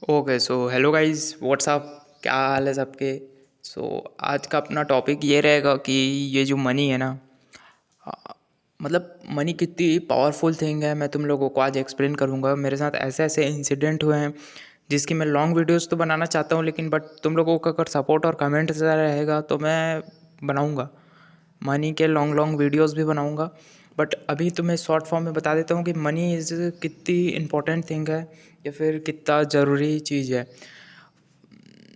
Okay so hello guys what's up. क्या हाल है सबके। आज का अपना टॉपिक ये रहेगा कि ये जो मनी है ना, आ, मतलब मनी कितनी पावरफुल थिंग है। मैं तुम लोगों को आज एक्सप्लेन करूँगा। मेरे साथ ऐसे ऐसे इंसिडेंट हुए हैं जिसकी मैं लॉन्ग वीडियोस तो बनाना चाहता हूँ, लेकिन बट तुम लोगों का अगर सपोर्ट और कमेंट रहेगा तो मैं बनाऊँगा। मनी के लॉन्ग लॉन्ग वीडियोस भी बनाऊँगा। बट अभी तो मैं शॉर्ट फॉर्म में बता देता हूँ कि मनी इज़ कितनी इम्पोर्टेंट थिंग है या फिर कितना ज़रूरी चीज़ है।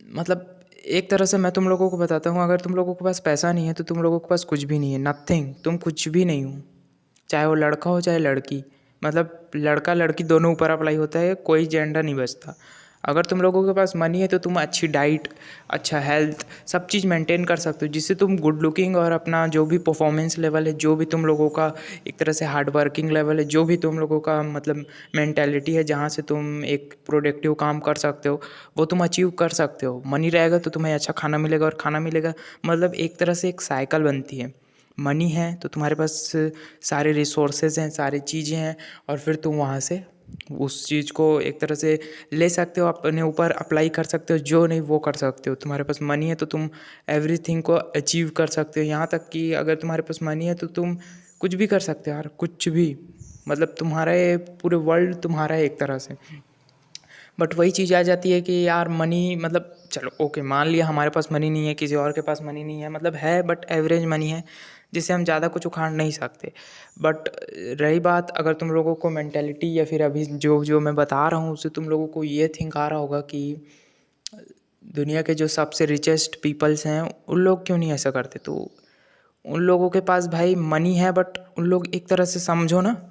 मतलब एक तरह से मैं तुम लोगों को बताता हूँ, अगर तुम लोगों के पास पैसा नहीं है तो तुम लोगों के पास कुछ भी नहीं है, नथिंग। तुम कुछ भी नहीं हो, चाहे वो लड़का हो चाहे लड़की। मतलब लड़का लड़की दोनों ऊपर अप्लाई होता है, कोई जेंडर नहीं बचता। अगर तुम लोगों के पास मनी है तो तुम अच्छी डाइट, अच्छा हेल्थ, सब चीज़ मेंटेन कर सकते हो, जिससे तुम गुड लुकिंग और अपना जो भी परफॉर्मेंस लेवल है, जो भी तुम लोगों का एक तरह से हार्ड वर्किंग लेवल है, जो भी तुम लोगों का मतलब मेंटेलिटी है, जहाँ से तुम एक प्रोडक्टिव काम कर सकते हो, वो तुम अचीव कर सकते हो। मनी रहेगा तो तुम्हें अच्छा खाना मिलेगा और खाना मिलेगा, मतलब एक तरह से एक साइकिल बनती है। मनी है तो तुम्हारे पास सारे रिसोर्सेज हैं, सारी चीज़ें हैं, और फिर तुम वहाँ से उस चीज़ को एक तरह से ले सकते हो, अपने ऊपर अप्लाई कर सकते हो, जो नहीं वो कर सकते हो। तुम्हारे पास मनी है तो तुम एवरीथिंग को अचीव कर सकते हो, यहाँ तक कि अगर तुम्हारे पास मनी है तो तुम कुछ भी कर सकते हो यार, कुछ भी। मतलब तुम्हारा ये पूरे वर्ल्ड तुम्हारा है एक तरह से। बट वही चीज़ आ जाती है कि यार मनी, मतलब चलो ओके, मान लिया हमारे पास मनी नहीं है, किसी और के पास मनी नहीं है, मतलब है बट एवरेज मनी है, जिससे हम ज़्यादा कुछ उखाड़ नहीं सकते। बट रही बात, अगर तुम लोगों को मेंटेलिटी या फिर अभी जो जो मैं बता रहा हूँ उससे तुम लोगों को ये थिंक आ रहा होगा कि दुनिया के जो सबसे रिचेस्ट पीपल्स हैं उन लोग क्यों नहीं ऐसा करते। तो उन लोगों के पास भाई मनी है, बट उन लोग एक तरह से समझो ना,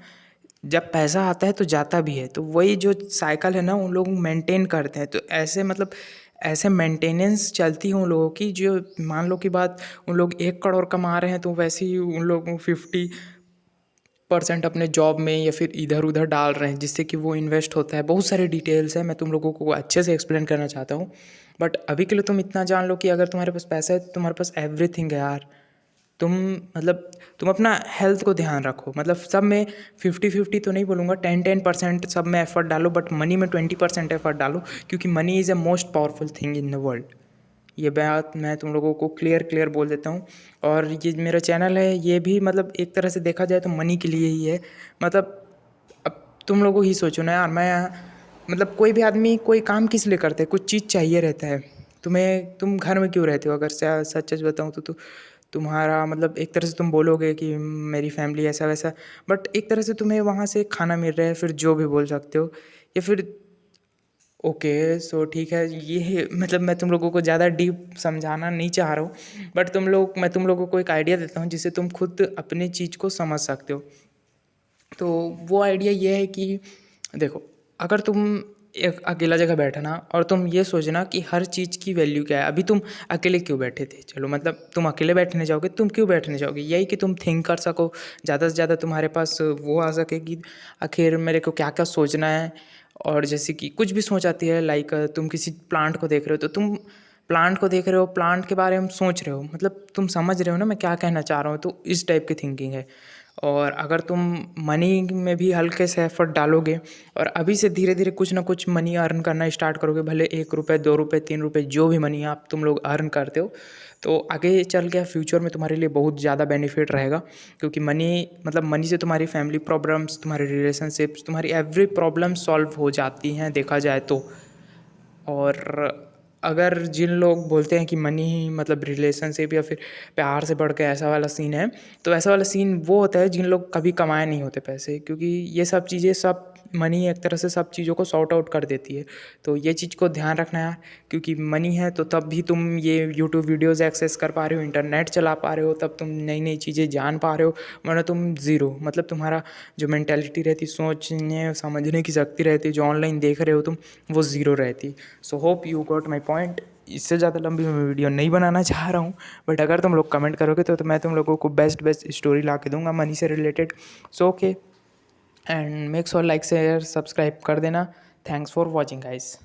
जब पैसा आता है तो जाता भी है, तो वही जो साइकिल है ना उन लोग मेंटेन करते हैं। तो ऐसे मतलब ऐसे मेंटेनेंस चलती है उन लोगों की। जो मान लो कि बात, उन लोग 1 करोड़ कमा रहे हैं तो वैसे ही उन लोगों 50% अपने जॉब में या फिर इधर उधर डाल रहे हैं, जिससे कि वो इन्वेस्ट होता है। बहुत सारे डिटेल्स हैं, मैं तुम लोगों को अच्छे से एक्सप्लेन करना चाहता हूँ। बट अभी के लिए तुम इतना जान लो कि अगर तुम्हारे पास पैसा है तो तुम्हारे पास एवरीथिंग है यार। तुम मतलब तुम अपना हेल्थ को ध्यान रखो, मतलब सब में 50-50 तो नहीं बोलूँगा, 10-10% सब में एफर्ट डालो, बट मनी में 20% एफर्ट डालो, क्योंकि money is a most powerful thing in the world. ये बात मैं तुम लोगों को क्लियर क्लियर बोल देता हूँ। और ये मेरा चैनल है, ये भी मतलब एक तरह से देखा जाए तो मनी के लिए ही है। मतलब अब तुम लोगों ही सोचो ना यार, मैं मतलब कोई भी आदमी कोई काम किस लिए करते हैं, कुछ चीज़ चाहिए रहता है। तुम घर में क्यों रहते हो, अगर सच सच बताऊँ तो तुम्हारा मतलब एक तरह से तुम बोलोगे कि मेरी फैमिली ऐसा वैसा, बट एक तरह से तुम्हें वहाँ से खाना मिल रहा है, फिर जो भी बोल सकते हो। या फिर ओके सो ठीक है, ये मतलब मैं तुम लोगों को ज़्यादा डीप समझाना नहीं चाह रहा हूँ, बट मैं तुम लोगों को एक आइडिया देता हूँ जिससे तुम खुद अपनी चीज़ को समझ सकते हो। तो वो आइडिया ये है कि देखो, अगर तुम एक अकेला जगह बैठा ना और तुम ये सोचना कि हर चीज़ की वैल्यू क्या है। अभी तुम अकेले क्यों बैठे थे, चलो मतलब तुम अकेले बैठने जाओगे, तुम क्यों बैठने जाओगे, यही कि तुम थिंक कर सको, ज़्यादा से ज़्यादा तुम्हारे पास वो आ सके कि आखिर मेरे को क्या क्या सोचना है। और जैसे कि कुछ भी सोच आती है, लाइक तुम किसी प्लांट को देख रहे हो तो तुम प्लांट को देख रहे हो, प्लांट के बारे में सोच रहे हो, मतलब तुम समझ रहे हो ना मैं क्या कहना चाह रहा हूँ। तो इस टाइप की थिंकिंग है। और अगर तुम मनी में भी हल्के से एफर्ट डालोगे और अभी से धीरे धीरे कुछ ना कुछ मनी अर्न करना स्टार्ट करोगे, भले 1 रुपये 2 रुपये 3 रुपये जो भी मनी आप तुम लोग अर्न करते हो, तो आगे चल के फ्यूचर में तुम्हारे लिए बहुत ज़्यादा बेनिफिट रहेगा। क्योंकि मनी मतलब मनी से तुम्हारी फैमिली प्रॉब्लम्स, तुम्हारे रिलेशनशिप्स, तुम्हारी एवरी प्रॉब्लम सॉल्व हो जाती हैं देखा जाए तो। और अगर जिन लोग बोलते हैं कि मनी ही मतलब रिलेशनशिप या फिर प्यार से बढ़ के ऐसा वाला सीन है, तो ऐसा वाला सीन वो होता है जिन लोग कभी कमाए नहीं होते पैसे, क्योंकि ये सब चीज़ें सब मनी एक तरह से सब चीज़ों को सॉर्ट आउट कर देती है। तो ये चीज़ को ध्यान रखना यार, क्योंकि मनी है तो तब भी तुम ये यूट्यूब वीडियोज़ एक्सेस कर पा रहे हो, इंटरनेट चला पा रहे हो, तब तुम नई नई चीज़ें जान पा रहे हो। वरना तुम ज़ीरो, मतलब तुम्हारा जो मेंटेलिटी रहती, सोचने समझने की शक्ति रहती है, जो ऑनलाइन देख रहे हो तुम, वो ज़ीरो रहती। So hope you got my point. इससे ज़्यादा लंबी मैं वीडियो नहीं बनाना चाह रहा हूँ, बट अगर तुम लोग कमेंट करोगे तो मैं तुम लोगों को बेस्ट बेस्ट स्टोरी ला के दूंगा मनी से related. So okay, and make sure like share subscribe कर देना। Thanks for watching guys.